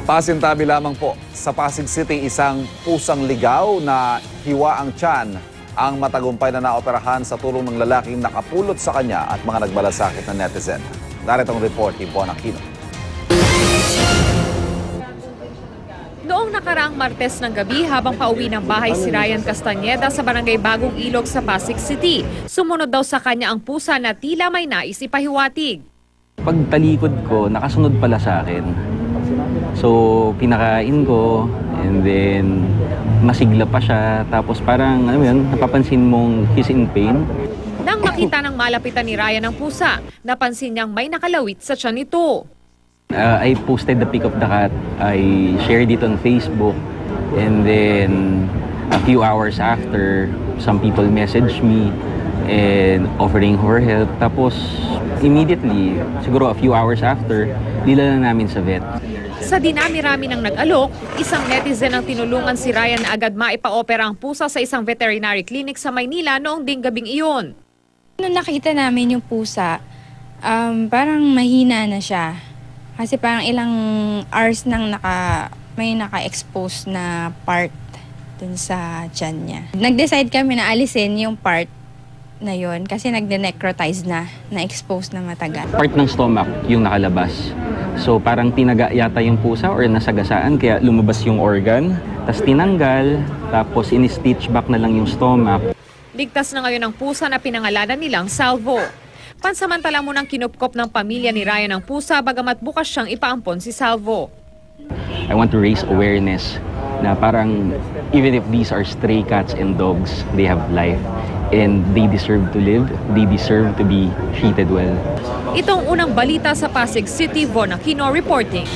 Pasintabi lamang po, sa Pasig City, isang pusang ligaw na hiwa ang tiyan ang matagumpay na naoperahan sa tulong ng lalaking nakapulot sa kanya at mga nagbalasakit na netizen. Narito ang report ni Bon Aquino. Noong nakaraang Martes ng gabi habang pauwi ng bahay si Ryan Castañeda sa barangay Bagong Ilog sa Pasig City, sumunod daw sa kanya ang pusa na tila may nais ipahiwatig. Pagtalikod ko, nakasunod pala sa akin. So, pinakain ko and then masigla pa siya. Tapos parang, ano yun, napapansin mong he's in pain. Nang makita ng malapitan ni Ryan ang pusa, napansin niyang may nakalawit sa tiyan nito. I posted the pic of the cat. I shared it on Facebook. And then, a few hours after, some people messaged me and offering her help. Tapos, immediately, siguro a few hours after, dinala na namin sa vet. Sa dinami-rami ng nag-alok, isang netizen ang tinulungan si Ryan na agad maipa-opera ang pusa sa isang veterinary clinic sa Maynila noong ding gabing iyon. Nung nakita namin yung pusa, parang mahina na siya. Kasi parang ilang hours nang may naka-expose na part dun sa tiyan niya. Nag-decide kami na alisin yung part na yon kasi nagde-necrotize na-expose na matagal. Part ng stomach yung nakalabas. So parang tinaga yata yung pusa or nasagasaan kaya lumabas yung organ. Tapos tinanggal, tapos in-stitch back na lang yung stomach. Ligtas na ngayon ang pusa na pinangalanan nilang Salvo. Pansamantala munang kinupkop ng pamilya ni Ryan ang pusa bagamat bukas siyang ipaampon si Salvo. I want to raise awareness na parang even if these are stray cats and dogs, they have life and they deserve to live, they deserve to be treated well. Itong unang balita sa Pasig City, Bon Aquino reporting.